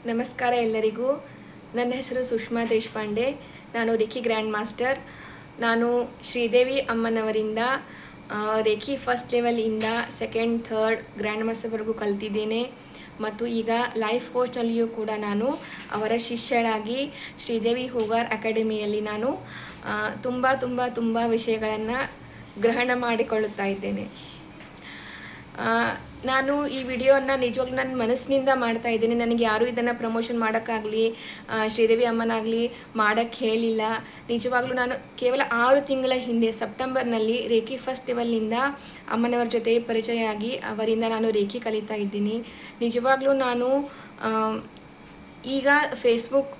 ನಮಸ್ಕಾರ ಎಲ್ಲರಿಗೂ. ನನ್ನ ಹೆಸರು ಸುಷ್ಮಾ ದೇಶಪಾಂಡೆ. ನಾನು ರೇಖಿ ಗ್ರ್ಯಾಂಡ್ ಮಾಸ್ಟರ್. ನಾನು ಶ್ರೀದೇವಿ ಅಮ್ಮನವರಿಂದ ರೇಖಿ ಫಸ್ಟ್ ಲೆವೆಲಿಂದ ಸೆಕೆಂಡ್ ಥರ್ಡ್ ಗ್ರ್ಯಾಂಡ್ ಮಾಸ್ಟರ್ವರೆಗೂ ಕಲ್ತಿದ್ದೇನೆ ಮತ್ತು ಈಗ ಲೈಫ್ ಕೋಚ್ನಲ್ಲಿಯೂ ಕೂಡ ನಾನು ಅವರ ಶಿಷ್ಯಳಾಗಿ ಶ್ರೀದೇವಿ ಹೂಗಾರ್ ಅಕಾಡೆಮಿಯಲ್ಲಿ ನಾನು ತುಂಬ ವಿಷಯಗಳನ್ನು ಗ್ರಹಣ ಮಾಡಿಕೊಳ್ಳುತ್ತಾ ಇದ್ದೇನೆ. ನಾನು ಈ ವಿಡಿಯೋನ ನಿಜವಾಗ್ಲೂ ನನ್ನ ಮನಸ್ಸಿನಿಂದ ಮಾಡ್ತಾ ಇದ್ದೀನಿ. ನನಗೆ ಯಾರೂ ಇದನ್ನು ಪ್ರಮೋಷನ್ ಮಾಡೋಕ್ಕಾಗಲಿ ಶ್ರೀದೇವಿ ಅಮ್ಮನಾಗಲಿ ಮಾಡೋಕ್ಕೆ ಹೇಳಿಲ್ಲ. ನಿಜವಾಗ್ಲೂ ನಾನು ಕೇವಲ 6 ತಿಂಗಳ ಹಿಂದೆ ಸೆಪ್ಟೆಂಬರ್ನಲ್ಲಿ ರೇಖಿ ಫಸ್ಟ್ ಲೆವೆಲ್ನಿಂದ ಅಮ್ಮನವರ ಜೊತೆ ಪರಿಚಯ ಆಗಿ ಅವರಿಂದ ನಾನು ರೇಖಿ ಕಲಿತಾ ಇದ್ದೀನಿ. ನಿಜವಾಗ್ಲೂ ನಾನು ಈಗ ಫೇಸ್ಬುಕ್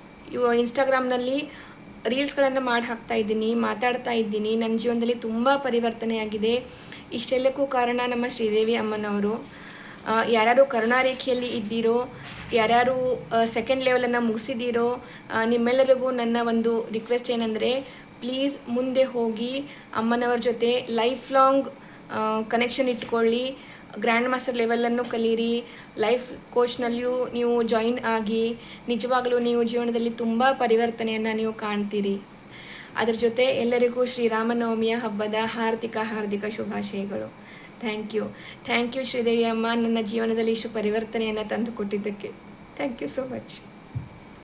ಇನ್ಸ್ಟಾಗ್ರಾಮ್ನಲ್ಲಿ ರೀಲ್ಸ್ಗಳನ್ನು ಮಾಡಿ ಹಾಕ್ತಾ ಇದ್ದೀನಿ, ಮಾತಾಡ್ತಾ ಇದ್ದೀನಿ. ನನ್ನ ಜೀವನದಲ್ಲಿ ತುಂಬ ಪರಿವರ್ತನೆಯಾಗಿದೆ. ಇಷ್ಟೆಲ್ಲಕ್ಕೂ ಕಾರಣ ನಮ್ಮ ಶ್ರೀದೇವಿ ಅಮ್ಮನವರು. ಯಾರ್ಯಾರು ಕರುಣಾರೇಖೆಯಲ್ಲಿ ಇದ್ದೀರೋ, ಯಾರ್ಯಾರು ಸೆಕೆಂಡ್ ಲೆವೆಲನ್ನು ಮುಗಿಸಿದ್ದೀರೋ, ನಿಮ್ಮೆಲ್ಲರಿಗೂ ನನ್ನ ಒಂದು ರಿಕ್ವೆಸ್ಟ್ ಏನಂದರೆ, ಪ್ಲೀಸ್ ಮುಂದೆ ಹೋಗಿ ಅಮ್ಮನವ್ರ ಜೊತೆ ಲೈಫ್ ಲಾಂಗ್ ಕನೆಕ್ಷನ್ ಇಟ್ಕೊಳ್ಳಿ. ಗ್ರ್ಯಾಂಡ್ ಮಾಸ್ಟರ್ ಲೆವೆಲನ್ನು ಕಲೀರಿ. ಲೈಫ್ ಕೋಚ್ನಲ್ಲಿಯೂ ನೀವು ಜಾಯಿನ್ ಆಗಿ ನಿಜವಾಗಲೂ ನೀವು ಜೀವನದಲ್ಲಿ ತುಂಬ ಪರಿವರ್ತನೆಯನ್ನು ನೀವು ಕಾಣ್ತೀರಿ. ಅದರ ಜೊತೆ ಎಲ್ಲರಿಗೂ ಶ್ರೀರಾಮನವಮಿಯ ಹಬ್ಬದ ಹಾರ್ದಿಕ ಶುಭಾಶಯಗಳು. ಥ್ಯಾಂಕ್ ಯು ಶ್ರೀದೇವಿ ಅಮ್ಮ, ನನ್ನ ಜೀವನದಲ್ಲಿ ಇಷ್ಟು ಪರಿವರ್ತನೆಯನ್ನು ತಂದುಕೊಟ್ಟಿದ್ದಕ್ಕೆ. Thank you so much.